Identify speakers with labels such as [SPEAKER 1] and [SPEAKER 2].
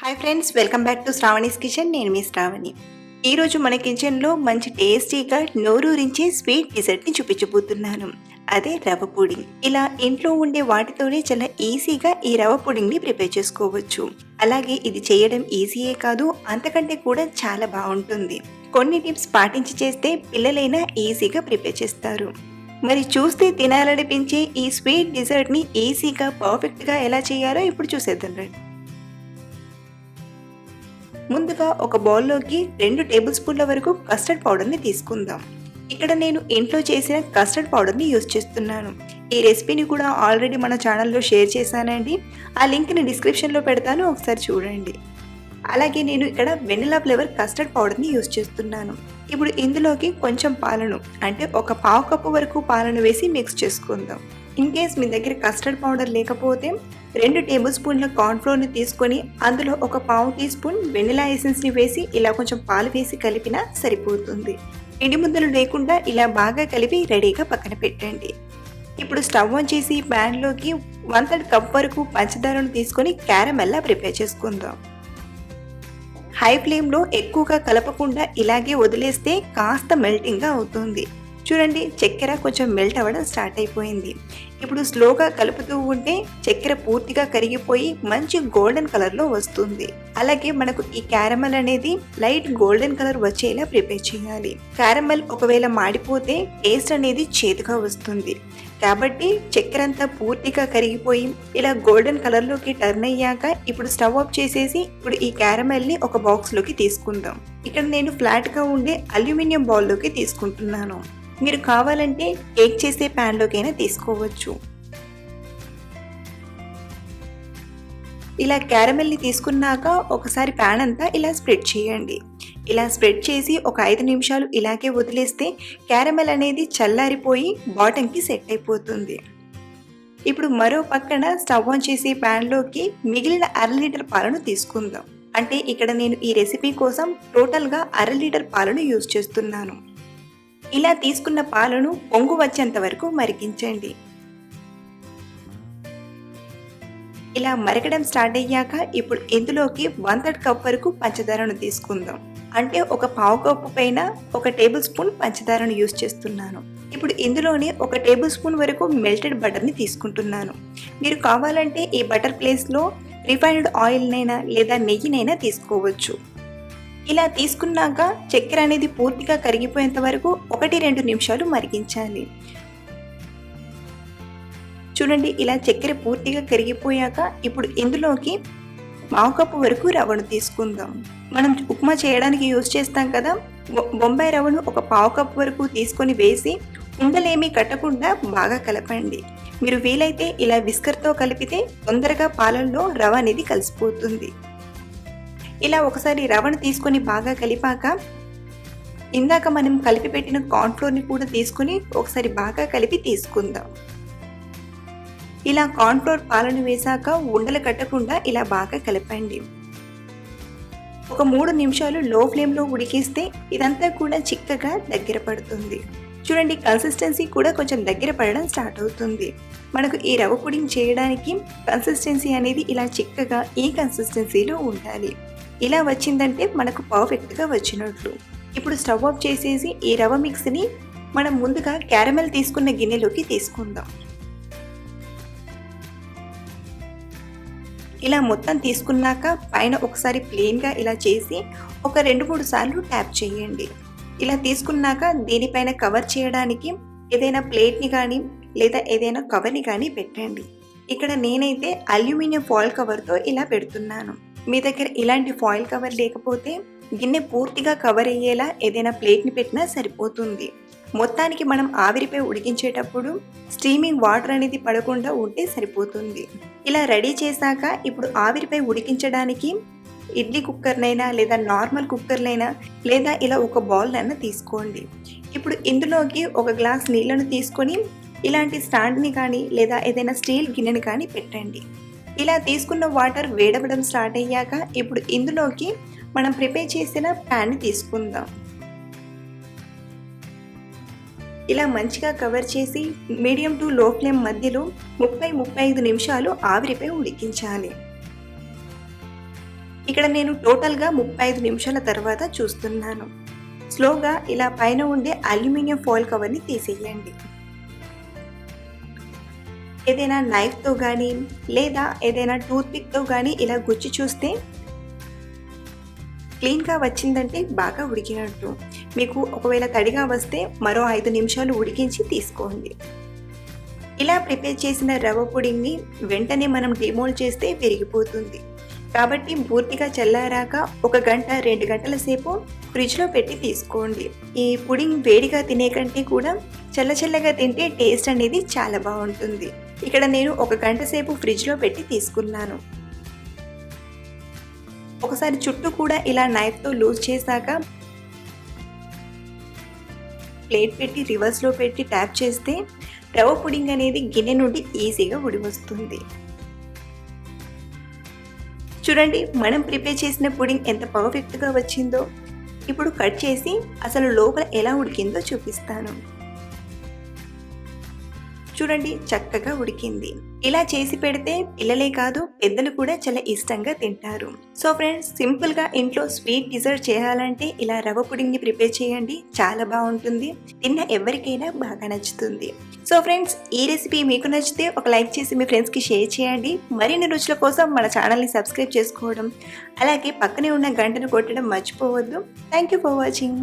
[SPEAKER 1] Hi friends, welcome back to Sravani's kitchen. నేను మీ శ్రావణి. ఈరోజు మన కిచెన్లో మంచి టేస్టీగా నోరూరించే స్వీట్ డిజర్ట్ని చూపించబోతున్నాను. అదే రవ్వ పుడింగ్. ఇలా ఇంట్లో ఉండే వాటితోనే చాలా ఈజీగా ఈ రవ్వ పుడింగ్ని ప్రిపేర్ చేసుకోవచ్చు. అలాగే ఇది చేయడం ఈజీయే కాదు, అంతకంటే కూడా చాలా బాగుంటుంది. కొన్ని టిప్స్ పాటించి చేస్తే పిల్లలైనా ఈజీగా ప్రిపేర్ చేస్తారు. మరి చూస్తే తినాలనిపించే ఈ స్వీట్ డిజర్ట్ని ఈజీగా పర్ఫెక్ట్గా ఎలా చేయాలో ఇప్పుడు చూసేద్దాం రండి. ముందుగా ఒక బౌల్లోకి 2 టేబుల్ స్పూన్ల వరకు కస్టర్డ్ పౌడర్ని తీసుకుందాం. ఇక్కడ నేను ఇంట్లో చేసిన కస్టర్డ్ పౌడర్ని యూజ్ చేస్తున్నాను. ఈ రెసిపీని కూడా ఆల్రెడీ మన ఛానల్లో షేర్ చేశానండి. ఆ లింక్ని డిస్క్రిప్షన్లో పెడతాను, ఒకసారి చూడండి. అలాగే నేను ఇక్కడ వెనిలా ఫ్లేవర్ కస్టర్డ్ పౌడర్ని యూజ్ చేస్తున్నాను. ఇప్పుడు ఇందులోకి కొంచెం పాలను, అంటే ఒక పావు కప్పు వరకు పాలను వేసి మిక్స్ చేసుకుందాం. ఇన్ కేస్ మీ దగ్గర కస్టర్డ్ పౌడర్ లేకపోతే 2 టేబుల్ స్పూన్ల కార్న్ఫ్లోర్ని తీసుకొని అందులో ఒక పావు టీ స్పూన్ వెనిలా ఎసెన్స్ని వేసి ఇలా కొంచెం పాలు వేసి కలిపినా సరిపోతుంది. పిండి ముద్దలు లేకుండా ఇలా బాగా కలిపి రెడీగా పక్కన పెట్టండి. ఇప్పుడు స్టవ్ ఆన్ చేసి ప్యాన్లోకి 1/3 కప్ వరకు పంచదారను తీసుకొని క్యారమెల్లా ప్రిపేర్ చేసుకుందాం. హై ఫ్లేమ్లో ఎక్కువగా కలపకుండా ఇలాగే వదిలేస్తే కాస్త మెల్టింగ్గా అవుతుంది. చూడండి, చక్కెర కొంచెం మెల్ట్ అవ్వడం స్టార్ట్ అయిపోయింది. ఇప్పుడు స్లోగా కలుపుతూ ఉంటే చక్కెర పూర్తిగా కరిగిపోయి మంచి గోల్డెన్ కలర్లో వస్తుంది. అలాగే మనకు ఈ క్యారమెల్ అనేది లైట్ గోల్డెన్ కలర్ వచ్చేలా ప్రిపేర్ చేయాలి. క్యారమెల్ ఒకవేళ మాడిపోతే టేస్ట్ అనేది చేదుగా వస్తుంది. కాబట్టి చక్కెర అంతా పూర్తిగా కరిగిపోయి ఇలా గోల్డెన్ కలర్లోకి టర్న్ అయ్యాక ఇప్పుడు స్టవ్ ఆఫ్ చేసేసి ఇప్పుడు ఈ క్యారమెల్ని ఒక బాక్స్లోకి తీసుకుందాం. ఇక్కడ నేను ఫ్లాట్గా ఉండే అల్యూమినియం బౌల్లోకి తీసుకుంటున్నాను. మీరు కావాలంటే కేక్ చేసే ప్యాన్లోకైనా తీసుకోవచ్చు. ఇలా క్యారమెల్ని తీసుకున్నాక ఒకసారి ప్యాన్ అంతా ఇలా స్ప్రెడ్ చేయండి. ఇలా స్ప్రెడ్ చేసి ఒక 5 నిమిషాలు ఇలాగే వదిలేస్తే క్యారమెల్ అనేది చల్లారిపోయి బాటంకి సెట్ అయిపోతుంది. ఇప్పుడు మరో పక్కన స్టవ్ ఆన్ చేసి ప్యాన్లోకి మిగిలిన 1/2 లీటర్ పాలను తీసుకుందాం. అంటే ఇక్కడ నేను ఈ రెసిపీ కోసం టోటల్గా 1/2 లీటర్ పాలను యూజ్ చేస్తున్నాను. ఇలా తీసుకున్న పాలను పొంగు వచ్చేంత వరకు మరిగించండి. ఇలా మరగడం స్టార్ట్ అయ్యాక ఇప్పుడు ఇందులోకి 1/3 కప్ వరకు పంచదారను తీసుకుందాం. అంటే ఒక పావు కప్పు పైన 1 టేబుల్ స్పూన్ పంచదారను యూజ్ చేస్తున్నాను. ఇప్పుడు ఇందులోనే 1 టేబుల్ స్పూన్ వరకు మెల్టెడ్ బటర్ని తీసుకుంటున్నాను. మీరు కావాలంటే ఈ బటర్ ప్లేస్లో రిఫైన్డ్ ఆయిల్నైనా లేదా నెయ్యినైనా తీసుకోవచ్చు. ఇలా తీసుకున్నాక చక్కెర అనేది పూర్తిగా కరిగిపోయేంత వరకు 1-2 నిమిషాలు మరిగించాలి. చూడండి, ఇలా చక్కెర పూర్తిగా కరిగిపోయాక ఇప్పుడు ఇందులోకి పావు కప్పు వరకు రవ్వను తీసుకుందాం. మనం ఉప్మా చేయడానికి యూజ్ చేస్తాం కదా, బొంబాయి రవ్వను ఒక పావు కప్పు వరకు తీసుకొని వేసి ఉండలేమీ కట్టకుండా బాగా కలపండి. మీరు వీలైతే ఇలా విస్కర్తో కలిపితే తొందరగా పాలల్లో రవ్వ అనేది కలిసిపోతుంది. ఇలా ఒకసారి రవ్వను తీసుకొని బాగా కలిపాక ఇందాక మనం కలిపి పెట్టిన కార్న్ఫ్లోర్ని కూడా తీసుకొని ఒకసారి బాగా కలిపి తీసుకుందాం. ఇలా కార్న్ఫ్లోర్ పాలను వేసాక ఉండలు కట్టకుండా ఇలా బాగా కలపండి. ఒక 3 నిమిషాలు లో ఫ్లేమ్లో ఉడికిస్తే ఇదంతా కూడా చిక్కగా దగ్గర పడుతుంది. చూడండి, కన్సిస్టెన్సీ కూడా కొంచెం దగ్గర పడడం స్టార్ట్ అవుతుంది. మనకు ఈ రవ్వ పుడింగ్ చేయడానికి కన్సిస్టెన్సీ అనేది ఇలా చిక్కగా ఈ కన్సిస్టెన్సీలో ఉండాలి. ఇలా వచ్చిందంటే మనకు పర్ఫెక్ట్గా వచ్చినట్లు. ఇప్పుడు స్టవ్ ఆఫ్ చేసేసి ఈ రవ్వ మిక్స్ని మనం ముందుగా క్యారమెల్ తీసుకున్న గిన్నెలోకి తీసుకుందాం. ఇలా మొత్తం తీసుకున్నాక పైన ఒకసారి ప్లెయిన్గా ఇలా చేసి ఒక 2-3 సార్లు ట్యాప్ చేయండి. ఇలా తీసుకున్నాక దీనిపైన కవర్ చేయడానికి ఏదైనా ప్లేట్ని కానీ లేదా ఏదైనా కవర్ని కానీ పెట్టండి. ఇక్కడ నేనైతే అల్యూమినియం ఫాయిల్ కవర్తో ఇలా పెడుతున్నాను. మీ దగ్గర ఇలాంటి ఫాయిల్ కవర్ లేకపోతే గిన్నె పూర్తిగా కవర్ అయ్యేలా ఏదైనా ప్లేట్ని పెట్టినా సరిపోతుంది. మొత్తానికి మనం ఆవిరిపై ఉడికించేటప్పుడు స్టీమింగ్ వాటర్ అనేది పడకుండా ఉంటే సరిపోతుంది. ఇలా రెడీ చేశాక ఇప్పుడు ఆవిరిపై ఉడికించడానికి ఇడ్లీ కుక్కర్నైనా లేదా నార్మల్ కుక్కర్నైనా లేదా ఇలా ఒక బౌల్నైనా తీసుకోండి. ఇప్పుడు ఇందులోకి 1 గ్లాస్ నీళ్లను తీసుకొని ఇలాంటి స్టాండ్ని కానీ లేదా ఏదైనా స్టీల్ గిన్నెని కానీ పెట్టండి. ఇలా తీసుకున్న వాటర్ వేడవడం స్టార్ట్ అయ్యాక ఇప్పుడు ఇందులోకి మనం ప్రిపేర్ చేసిన ప్యాన్ని తీసుకుందాం. ఇలా మంచిగా కవర్ చేసి మీడియం టు లో ఫ్లేమ్ మధ్యలో 30-35 నిమిషాలు ఆవిరిపై ఉడికించాలి. ఇక్కడ నేను టోటల్గా 35 నిమిషాల తర్వాత చూస్తున్నాను. స్లోగా ఇలా పైన ఉండే అల్యూమినియం ఫాయిల్ కవర్ని తీసేయండి. ఏదైనా నైఫ్తో కానీ లేదా ఏదైనా టూత్పిక్తో కానీ ఇలా గుచ్చి చూస్తే క్లీన్గా వచ్చిందంటే బాగా ఉడికినట్టు. మీకు ఒకవేళ తడిగా వస్తే మరో 5 నిమిషాలు ఉడికించి తీసుకోండి. ఇలా ప్రిపేర్ చేసిన రవ్వ పుడింగ్ని వెంటనే మనం డిమోల్డ్ చేస్తే విరిగిపోతుంది. కాబట్టి పూర్తిగా చల్లారాక 1 గంట 2 గంటల సేపు ఫ్రిడ్జ్లో పెట్టి తీసుకోండి. ఈ పుడింగ్ వేడిగా తినే కంటే కూడా చల్లచల్లగా తింటే టేస్ట్ అనేది చాలా బాగుంటుంది. ఇక్కడ నేను 1 గంట సేపు ఫ్రిడ్జ్లో పెట్టి తీసుకున్నాను. ఒకసారి చుట్టూ కూడా ఇలా నైఫ్తో లూజ్ చేశాక ప్లేట్ పెట్టి రివర్స్లో పెట్టి ట్యాప్ చేస్తే రవ్వ పుడింగ్ అనేది గిన్నె నుండి ఈజీగా ఉడి వస్తుంది. చూడండి, మనం ప్రిపేర్ చేసిన పుడింగ్ ఎంత పర్ఫెక్ట్గా వచ్చిందో. ఇప్పుడు కట్ చేసి అసలు లోపల ఎలా ఉడికిందో చూపిస్తాను. చూడండి, చక్కగా ఉడికింది. ఇలా చేసి పెడితే పిల్లలే కాదు పెద్దలు కూడా చాలా ఇష్టంగా తింటారు. సో ఫ్రెండ్స్, సింపుల్గా ఇంట్లో స్వీట్ డిజర్ట్ చేయాలంటే ఇలా రవ్వ పుడింగ్ని ప్రిపేర్ చేయండి. చాలా బాగుంటుంది. తిన్న ఎవరికైనా బాగా నచ్చుతుంది. సో ఫ్రెండ్స్, ఈ రెసిపీ మీకు నచ్చితే ఒక లైక్ చేసి మీ ఫ్రెండ్స్కి షేర్ చేయండి. మరిన్ని రుచుల కోసం మన ఛానల్ని సబ్స్క్రైబ్ చేసుకోవడం, అలాగే పక్కనే ఉన్న గంటను కొట్టడం మర్చిపోవద్దు. Thank you for watching.